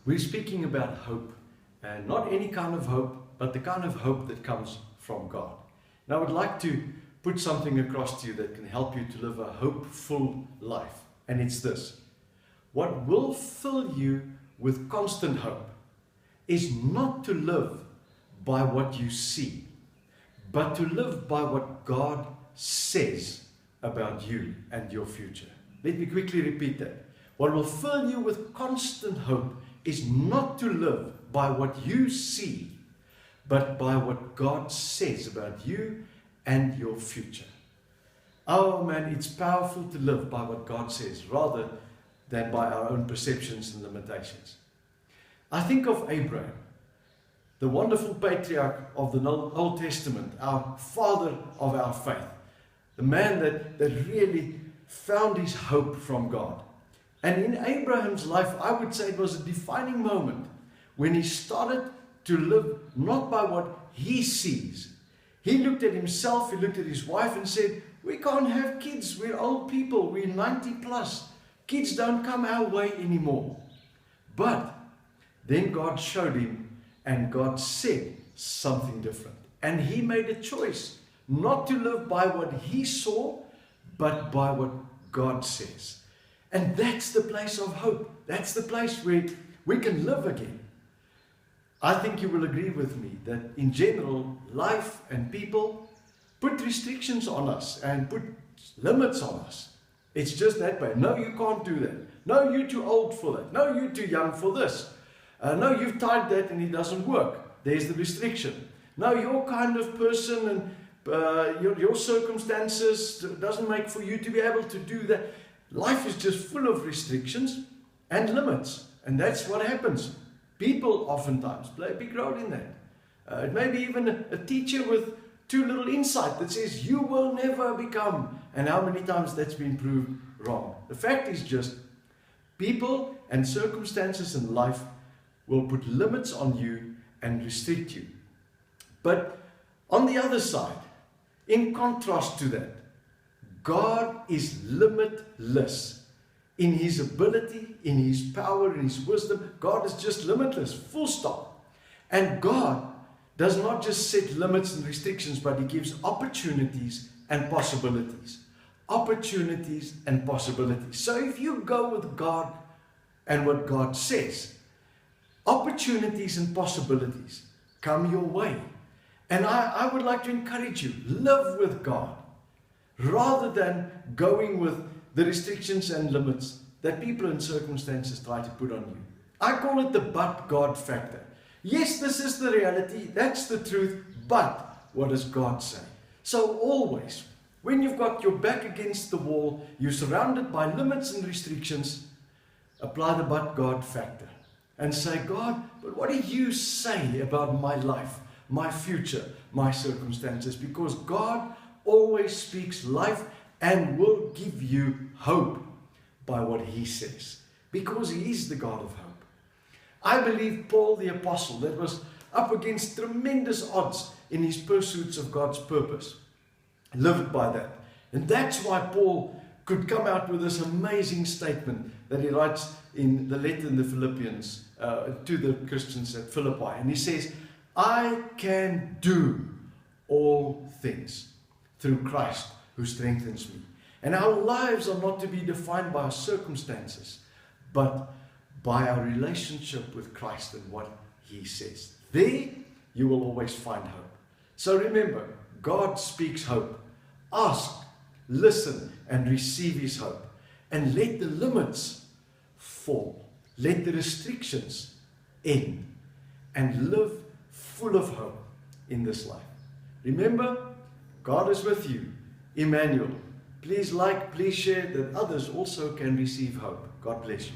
We're speaking about hope, and not any kind of hope, but the kind of hope that comes from God. Now I would like to put something across to you that can help you to live a hopeful life, and it's this. What will fill you with constant hope is not to live by what you see, but to live by what God says about you and your future. Let me quickly repeat that. What will fill you with constant hope is not to live by what you see, but by what God says about you and your future. Oh man, it's powerful to live by what God says rather than by our own perceptions and limitations. I think of Abraham, the wonderful patriarch of the Old Testament, our father of our faith, the man that really found his hope from God. And in Abraham's life, I would say it was a defining moment when he started to live not by what he sees. He looked at himself, he looked at his wife and said, we can't have kids, we're old people, we're 90 plus. Kids don't come our way anymore. But then God showed him and God said something different. And he made a choice not to live by what he saw, but by what God says. And that's the place of hope. That's the place where we can live again. I think you will agree with me that in general, life and people put restrictions on us and put limits on us. It's just that way. No, you can't do that. No, you're too old for that. No, you're too young for this. No, you've tried that and it doesn't work. There's the restriction. No, you're kind of person and your circumstances doesn't make for you to be able to do that. Life is just full of restrictions and limits. And that's what happens. People oftentimes play a big role in that. It may be even a teacher with too little insight that says, you will never become. And how many times that's been proved wrong. The fact is just, people and circumstances in life will put limits on you and restrict you. But on the other side, in contrast to that, God is limitless in His ability, in His power, in His wisdom. God is just limitless, full stop. And God does not just set limits and restrictions, but He gives opportunities and possibilities. Opportunities and possibilities. So if you go with God and what God says, opportunities and possibilities come your way. And I would like to encourage you, live with God rather than going with the restrictions and limits that people and circumstances try to put on you. I call it the but God factor. Yes, this is the reality, that's the truth, but what does God say? So always, when you've got your back against the wall, you're surrounded by limits and restrictions, apply the but God factor and say, God, but what do you say about my life, my future, my circumstances? Because God always speaks life and will give you hope by what He says, because He is the God of hope. I believe Paul the Apostle, that was up against tremendous odds in his pursuits of God's purpose, lived by that. And that's why Paul could come out with this amazing statement that he writes in the letter in the Philippians to the Christians at Philippi. And he says, I can do all things through Christ who strengthens me. And our lives are not to be defined by our circumstances, but by our relationship with Christ and what He says. There you will always find hope. So remember, God speaks hope. Ask, listen, and receive His hope. And let the limits fall. Let the restrictions end. And live full of hope in this life. Remember, God is with you. Emmanuel. Please like, please share, that others also can receive hope. God bless you.